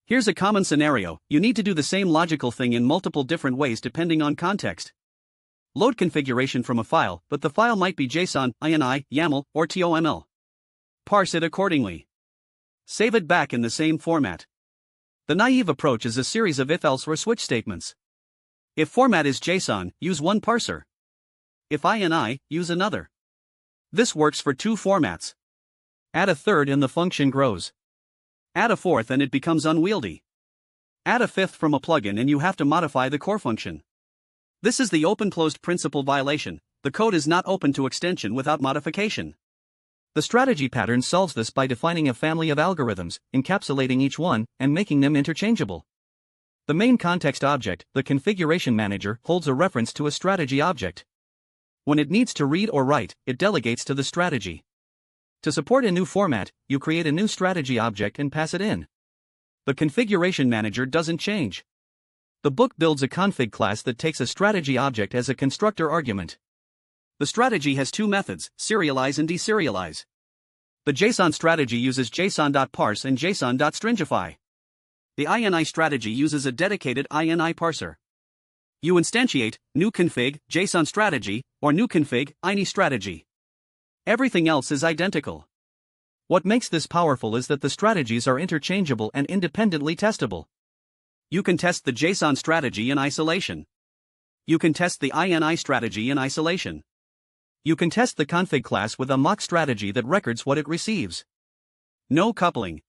Here's a common scenario: you need to do the same logical thing in multiple different ways depending on context. Load configuration from a file, but the file might be JSON, INI, YAML, or TOML. Parse it accordingly. Save it back in the same format. The naive approach is a series of if-else or switch statements. If format is JSON, use one parser. If INI, use another. This works for two formats. Add a third and the function grows. Add a fourth and it becomes unwieldy. Add a fifth from a plugin and you have to modify the core function. This is the open-closed principle violation. The code is not open to extension without modification. The strategy pattern solves this by defining a family of algorithms, encapsulating each one, and making them interchangeable. The main context object, the configuration manager, holds a reference to a strategy object. When it needs to read or write, it delegates to the strategy. To support a new format, you create a new strategy object and pass it in. The configuration manager doesn't change. The book builds a config class that takes a strategy object as a constructor argument. The strategy has two methods, serialize and deserialize. The JSON strategy uses json.parse and json.stringify. The INI strategy uses a dedicated INI parser. You instantiate new config, JSON strategy, or new config, INI strategy. Everything else is identical. What makes this powerful is that the strategies are interchangeable and independently testable. You can test the JSON strategy in isolation. You can test the INI strategy in isolation. You can test the config class with a mock strategy that records what it receives. No coupling.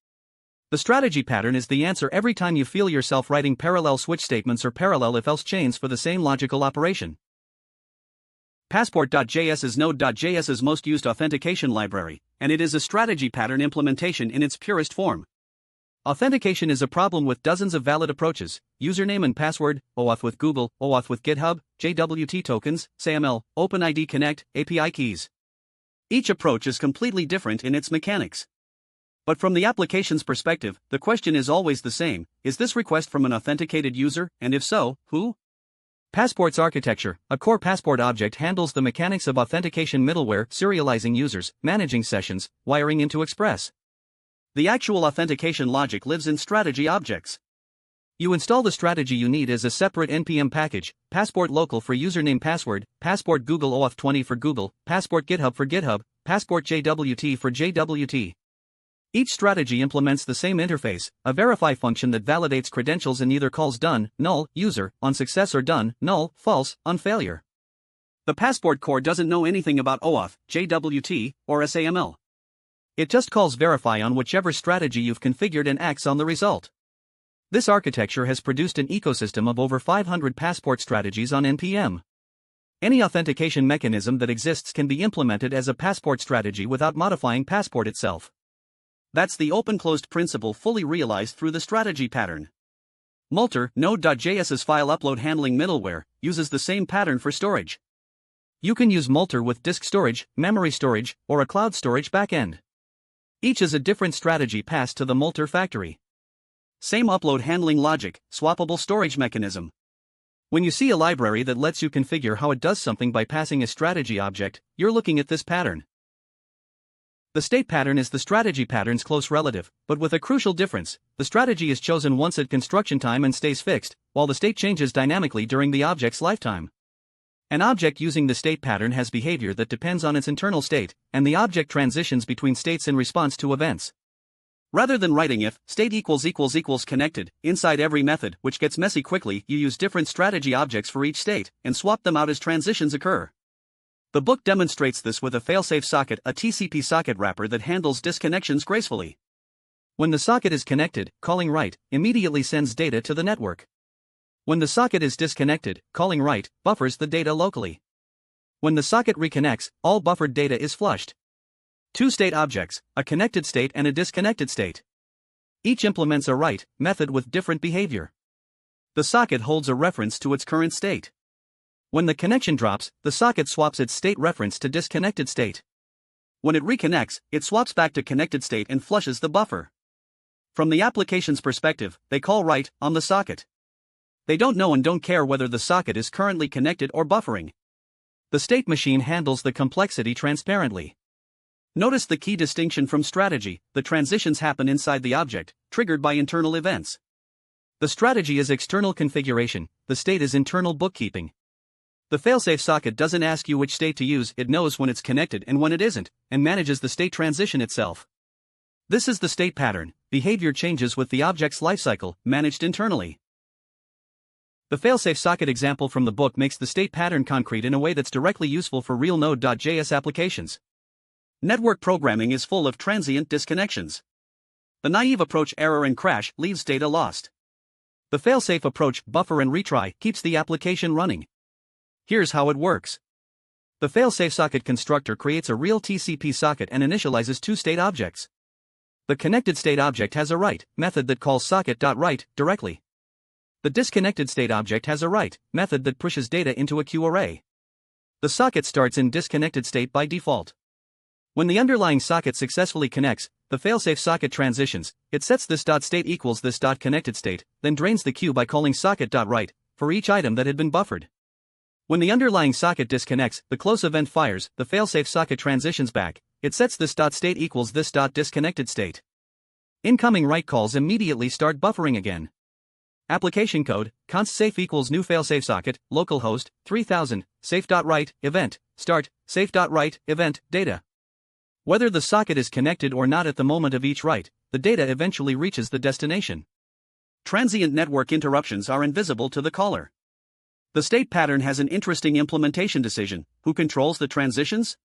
The strategy pattern is the answer every time you feel yourself writing parallel switch statements or parallel if-else chains for the same logical operation. Passport.js is Node.js's most used authentication library, and it is a strategy pattern implementation in its purest form. Authentication is a problem with dozens of valid approaches: username and password, OAuth with Google, OAuth with GitHub, JWT tokens, SAML, OpenID Connect, API keys. Each approach is completely different in its mechanics. But from the application's perspective, the question is always the same: is this request from an authenticated user, and if so, who? Passport's architecture, a core Passport object, handles the mechanics of authentication middleware, serializing users, managing sessions, wiring into Express. The actual authentication logic lives in strategy objects. You install the strategy you need as a separate npm package: Passport local for username password, Passport Google OAuth 20 for Google, Passport GitHub for GitHub, Passport JWT for JWT. Each strategy implements the same interface, a verify function that validates credentials and either calls done, null, user, on success, or done, null, false, on failure. The Passport core doesn't know anything about OAuth, JWT, or SAML. It just calls verify on whichever strategy you've configured and acts on the result. This architecture has produced an ecosystem of over 500 Passport strategies on NPM. Any authentication mechanism that exists can be implemented as a Passport strategy without modifying Passport itself. That's the open-closed principle fully realized through the strategy pattern. Multer, Node.js's file upload handling middleware, uses the same pattern for storage. You can use Multer with disk storage, memory storage, or a cloud storage backend. Each is a different strategy passed to the Multer factory. Same upload handling logic, swappable storage mechanism. When you see a library that lets you configure how it does something by passing a strategy object, you're looking at this pattern. The state pattern is the strategy pattern's close relative, but with a crucial difference: the strategy is chosen once at construction time and stays fixed, while the state changes dynamically during the object's lifetime. An object using the state pattern has behavior that depends on its internal state, and the object transitions between states in response to events. Rather than writing if state == connected inside every method, which gets messy quickly, you use different strategy objects for each state and swap them out as transitions occur. The book demonstrates this with a Failsafe socket, a TCP socket wrapper that handles disconnections gracefully. When the socket is connected, calling write immediately sends data to the network. When the socket is disconnected, calling write buffers the data locally. When the socket reconnects, all buffered data is flushed. Two state objects, a connected state and a disconnected state. Each implements a write method with different behavior. The socket holds a reference to its current state. When the connection drops, the socket swaps its state reference to disconnected state. When it reconnects, it swaps back to connected state and flushes the buffer. From the application's perspective, they call write on the socket. They don't know and don't care whether the socket is currently connected or buffering. The state machine handles the complexity transparently. Notice the key distinction from strategy: the transitions happen inside the object, triggered by internal events. The strategy is external configuration, the state is internal bookkeeping. The failsafe socket doesn't ask you which state to use, it knows when it's connected and when it isn't, and manages the state transition itself. This is the state pattern, behavior changes with the object's lifecycle, managed internally. The failsafe socket example from the book makes the state pattern concrete in a way that's directly useful for real Node.js applications. Network programming is full of transient disconnections. The naive approach error and crash leaves data lost. The failsafe approach buffer and retry keeps the application running. Here's how it works. The failsafe socket constructor creates a real TCP socket and initializes two state objects. The connected state object has a write method that calls socket.write directly. The disconnected state object has a write method that pushes data into a queue array. The socket starts in disconnected state by default. When the underlying socket successfully connects, the failsafe socket transitions. It sets this .state equals this .connected state, then drains the queue by calling socket.write for each item that had been buffered. When the underlying socket disconnects, the close event fires, the failsafe socket transitions back. It sets this .state equals this .disconnected state. Incoming write calls immediately start buffering again. Application code, const safe equals new failsafe socket, localhost, 3000, safe.write, event, start, safe.write, event, data. Whether the socket is connected or not at the moment of each write, the data eventually reaches the destination. Transient network interruptions are invisible to the caller. The state pattern has an interesting implementation decision. Who controls the transitions?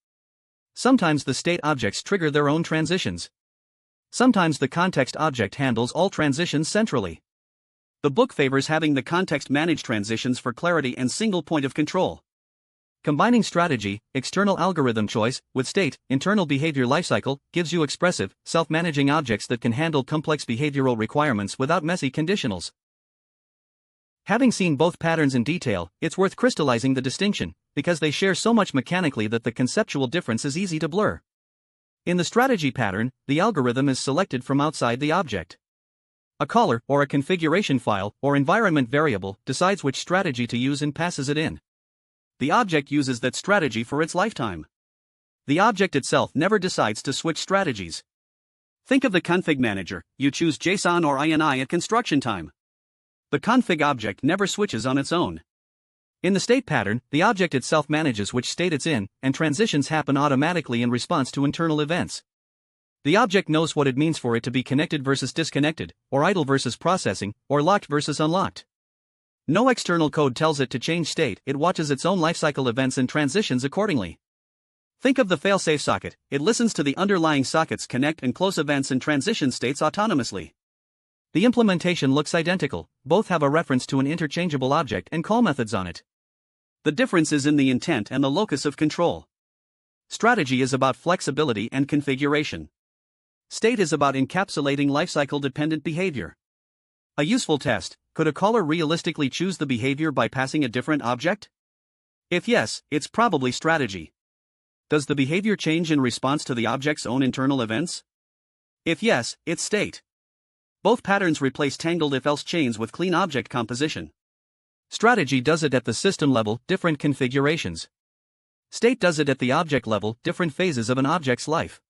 Sometimes the state objects trigger their own transitions. Sometimes the context object handles all transitions centrally. The book favors having the context manage transitions for clarity and single point of control. Combining strategy, external algorithm choice, with state, internal behavior lifecycle, gives you expressive, self-managing objects that can handle complex behavioral requirements without messy conditionals. Having seen both patterns in detail, it's worth crystallizing the distinction, because they share so much mechanically that the conceptual difference is easy to blur. In the strategy pattern, the algorithm is selected from outside the object. A caller, or a configuration file, or environment variable, decides which strategy to use and passes it in. The object uses that strategy for its lifetime. The object itself never decides to switch strategies. Think of the config manager. You choose JSON or INI at construction time. The config object never switches on its own. In the state pattern, the object itself manages which state it's in, and transitions happen automatically in response to internal events. The object knows what it means for it to be connected versus disconnected, or idle versus processing, or locked versus unlocked. No external code tells it to change state, it watches its own lifecycle events and transitions accordingly. Think of the failsafe socket, it listens to the underlying sockets connect and close events and transition states autonomously. The implementation looks identical, both have a reference to an interchangeable object and call methods on it. The difference is in the intent and the locus of control. Strategy is about flexibility and configuration. State is about encapsulating lifecycle-dependent behavior. A useful test: could a caller realistically choose the behavior by passing a different object? If yes, it's probably strategy. Does the behavior change in response to the object's own internal events? If yes, it's state. Both patterns replace tangled if-else chains with clean object composition. Strategy does it at the system level, different configurations. State does it at the object level, different phases of an object's life.